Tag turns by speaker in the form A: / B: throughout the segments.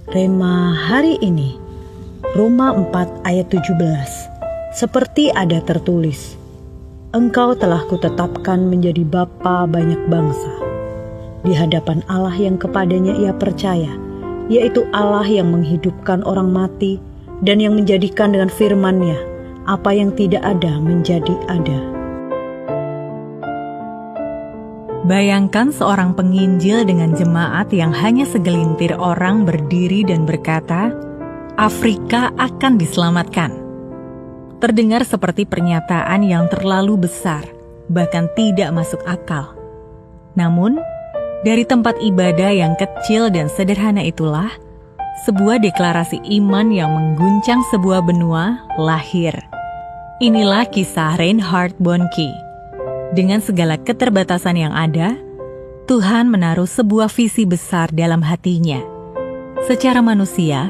A: Rema hari ini, Roma 4 ayat 17. Seperti ada tertulis, Engkau telah kutetapkan menjadi bapa banyak bangsa. Di hadapan Allah yang kepadanya ia percaya, yaitu Allah yang menghidupkan orang mati dan yang menjadikan dengan firman-Nya apa yang tidak ada menjadi ada.
B: Bayangkan seorang penginjil dengan jemaat yang hanya segelintir orang berdiri dan berkata, Afrika akan diselamatkan. Terdengar seperti pernyataan yang terlalu besar, bahkan tidak masuk akal. Namun, dari tempat ibadah yang kecil dan sederhana itulah, sebuah deklarasi iman yang mengguncang sebuah benua lahir. Inilah kisah Reinhard Bonnke. Dengan segala keterbatasan yang ada, Tuhan menaruh sebuah visi besar dalam hatinya. Secara manusia,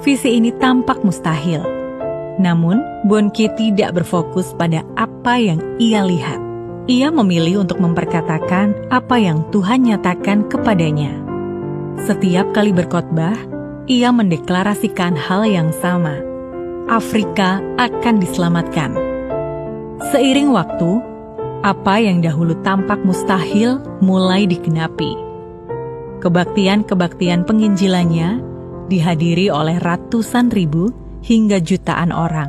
B: visi ini tampak mustahil. Namun, Bonnke tidak berfokus pada apa yang ia lihat. Ia memilih untuk memperkatakan apa yang Tuhan nyatakan kepadanya. Setiap kali berkhotbah, ia mendeklarasikan hal yang sama. Afrika akan diselamatkan. Seiring waktu, apa yang dahulu tampak mustahil mulai digenapi. Kebaktian-kebaktian penginjilannya dihadiri oleh ratusan ribu hingga jutaan orang.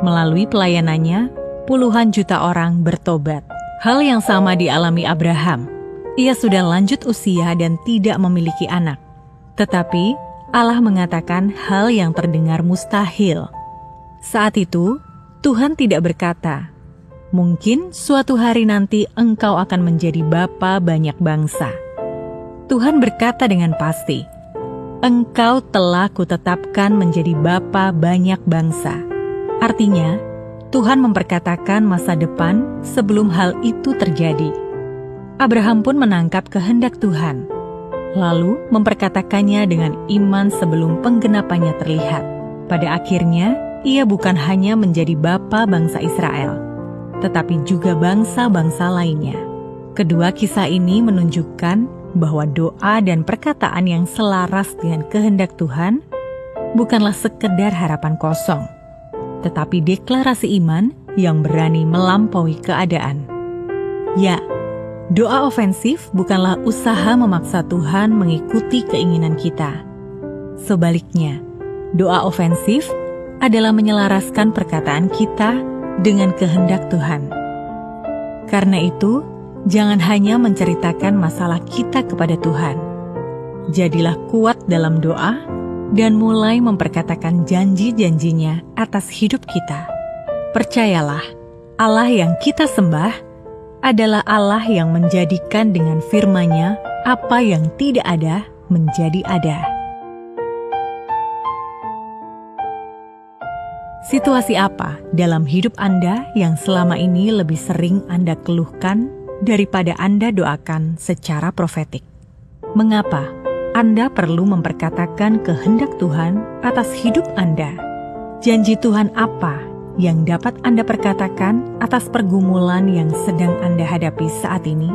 B: Melalui pelayanannya, puluhan juta orang bertobat. Hal yang sama dialami Abraham. Ia sudah lanjut usia dan tidak memiliki anak. Tetapi Allah mengatakan hal yang terdengar mustahil. Saat itu, Tuhan tidak berkata, mungkin suatu hari nanti engkau akan menjadi bapa banyak bangsa. Tuhan berkata dengan pasti, engkau telah kutetapkan menjadi bapa banyak bangsa. Artinya, Tuhan memperkatakan masa depan sebelum hal itu terjadi. Abraham pun menangkap kehendak Tuhan, lalu memperkatakannya dengan iman sebelum penggenapannya terlihat. Pada akhirnya, ia bukan hanya menjadi bapa bangsa Israel, tetapi juga bangsa-bangsa lainnya. Kedua kisah ini menunjukkan bahwa doa dan perkataan yang selaras dengan kehendak Tuhan bukanlah sekedar harapan kosong, tetapi deklarasi iman yang berani melampaui keadaan. Ya, doa ofensif bukanlah usaha memaksa Tuhan mengikuti keinginan kita. Sebaliknya, doa ofensif adalah menyelaraskan perkataan kita dengan kehendak Tuhan. Karena itu, jangan hanya menceritakan masalah kita kepada Tuhan. Jadilah kuat dalam doa dan mulai memperkatakan janji-janjinya atas hidup kita. Percayalah, Allah yang kita sembah adalah Allah yang menjadikan dengan firman-Nya apa yang tidak ada menjadi ada. Situasi apa dalam hidup Anda yang selama ini lebih sering Anda keluhkan daripada Anda doakan secara profetik? Mengapa Anda perlu memperkatakan kehendak Tuhan atas hidup Anda? Janji Tuhan apa yang dapat Anda perkatakan atas pergumulan yang sedang Anda hadapi saat ini?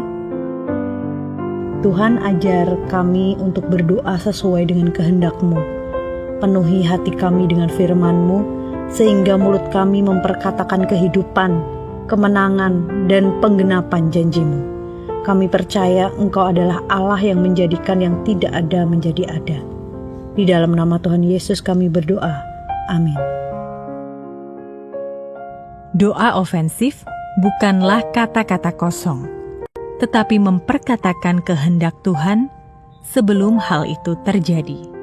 A: Tuhan, ajar kami untuk berdoa sesuai dengan kehendak-Mu. Penuhi hati kami dengan firman-Mu, sehingga mulut kami memperkatakan kehidupan, kemenangan, dan penggenapan janji-Mu. Kami percaya Engkau adalah Allah yang menjadikan yang tidak ada menjadi ada. Di dalam nama Tuhan Yesus kami berdoa. Amin.
B: Doa ofensif bukanlah kata-kata kosong, tetapi memperkatakan kehendak Tuhan sebelum hal itu terjadi.